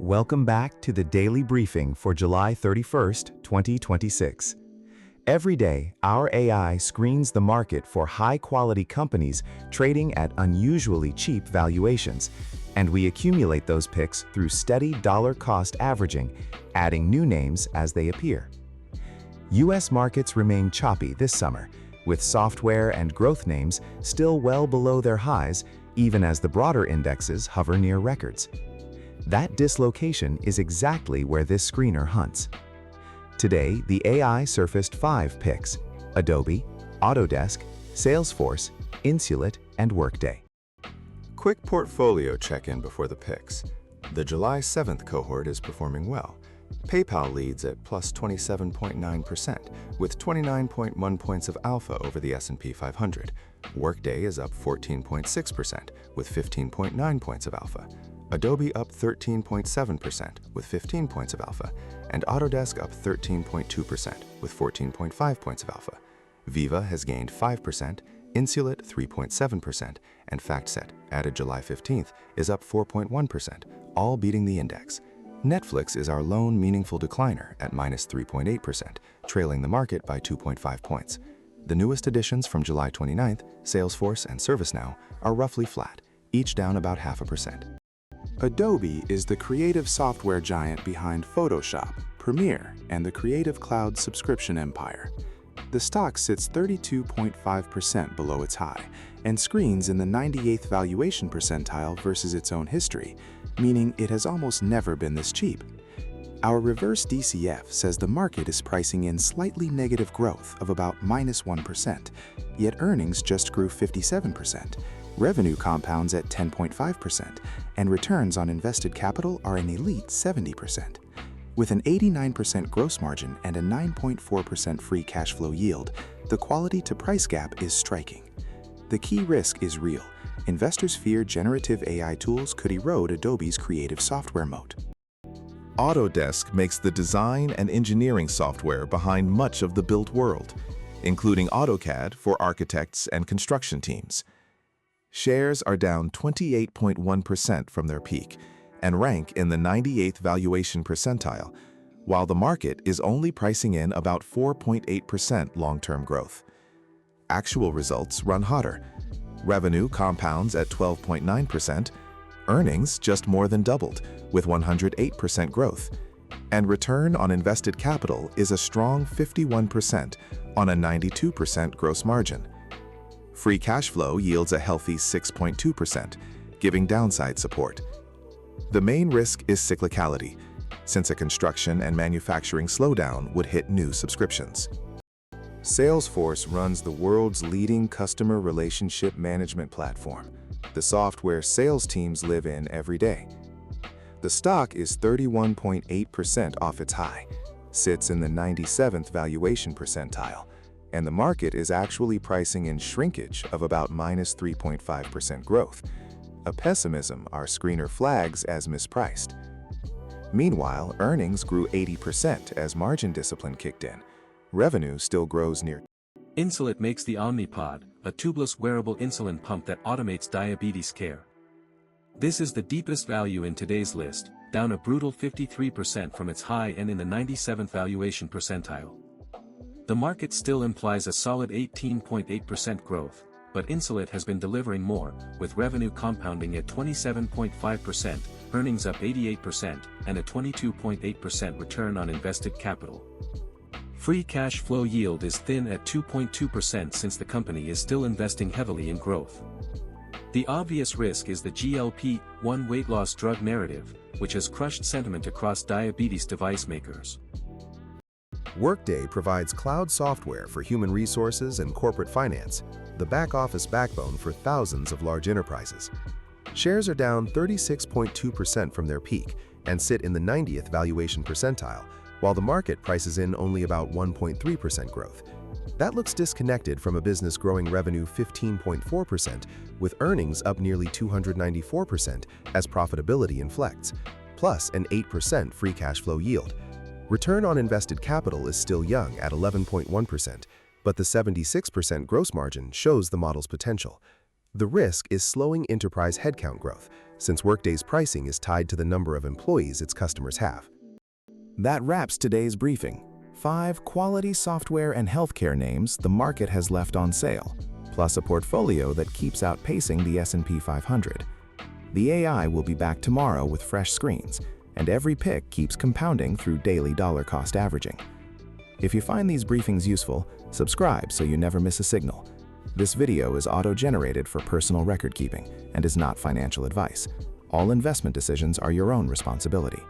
Welcome back to the daily briefing for July 31st, 2026. Every day, our AI screens the market for high-quality companies trading at unusually cheap valuations, and we accumulate those picks through steady dollar-cost averaging, adding new names as they appear. U.S. markets remain choppy this summer, with software and growth names still well below their highs, even as the broader indexes hover near records. That dislocation is exactly where this screener hunts. Today, the AI surfaced 5 picks: Adobe, Autodesk, Salesforce, Insulet, and Workday. Quick portfolio check-in before the picks. The July 7th cohort is performing well. PayPal leads at plus 27.9%, with 29.1 points of alpha over the S&P 500. Workday is up 14.6%, with 15.9 points of alpha. Adobe up 13.7% with 15 points of alpha, and Autodesk up 13.2% with 14.5 points of alpha. Viva has gained 5%, Insulet 3.7%, and FactSet, added July 15th, is up 4.1%, all beating the index. Netflix is our lone meaningful decliner at minus 3.8%, trailing the market by 2.5 points. The newest additions from July 29th, Salesforce and ServiceNow, are roughly flat, each down about 0.5%. Adobe is the creative software giant behind Photoshop, Premiere, and the Creative Cloud subscription empire. The stock sits 32.5% below its high and screens in the 98th valuation percentile versus its own history, meaning it has almost never been this cheap. Our reverse DCF says the market is pricing in slightly negative growth of about minus 1%, yet earnings just grew 57%. Revenue compounds at 10.5%, and returns on invested capital are an elite 70%. With an 89% gross margin and a 9.4% free cash flow yield, the quality-to-price gap is striking. The key risk is real. Investors fear generative AI tools could erode Adobe's creative software moat. Autodesk makes the design and engineering software behind much of the built world, including AutoCAD for architects and construction teams. Shares are down 28.1% from their peak and rank in the 98th valuation percentile, while the market is only pricing in about 4.8% long-term growth. Actual results run hotter. Revenue compounds at 12.9%, earnings just more than doubled, with 108% growth, and return on invested capital is a strong 51% on a 92% gross margin. Free cash flow yields a healthy 6.2%, giving downside support. The main risk is cyclicality, since a construction and manufacturing slowdown would hit new subscriptions. Salesforce runs the world's leading customer relationship management platform, the software sales teams live in every day. The stock is 31.8% off its high, sits in the 97th valuation percentile, and the market is actually pricing in shrinkage of about minus 3.5% growth, a pessimism our screener flags as mispriced. Meanwhile, earnings grew 80% as margin discipline kicked in. Revenue still grows near. Insulet makes the Omnipod, a tubeless wearable insulin pump that automates diabetes care. This is the deepest value in today's list, down a brutal 53% from its high and in the 97th valuation percentile. The market still implies a solid 18.8% growth, but Insulet has been delivering more, with revenue compounding at 27.5%, earnings up 88%, and a 22.8% return on invested capital. Free cash flow yield is thin at 2.2% since the company is still investing heavily in growth. The obvious risk is the GLP-1 weight loss drug narrative, which has crushed sentiment across diabetes device makers. Workday provides cloud software for human resources and corporate finance, the back-office backbone for thousands of large enterprises. Shares are down 36.2% from their peak and sit in the 90th valuation percentile, while the market prices in only about 1.3% growth. That looks disconnected from a business growing revenue 15.4%, with earnings up nearly 294% as profitability inflects, plus an 8% free cash flow yield. Return on invested capital is still young at 11.1%, but the 76% gross margin shows the model's potential. The risk is slowing enterprise headcount growth, since Workday's pricing is tied to the number of employees its customers have. That wraps today's briefing. 5 quality software and healthcare names the market has left on sale, plus a portfolio that keeps outpacing the S&P 500. The AI will be back tomorrow with fresh screens, and every pick keeps compounding through daily dollar cost averaging. If you find these briefings useful, subscribe so you never miss a signal. This video is auto-generated for personal record keeping and is not financial advice. All investment decisions are your own responsibility.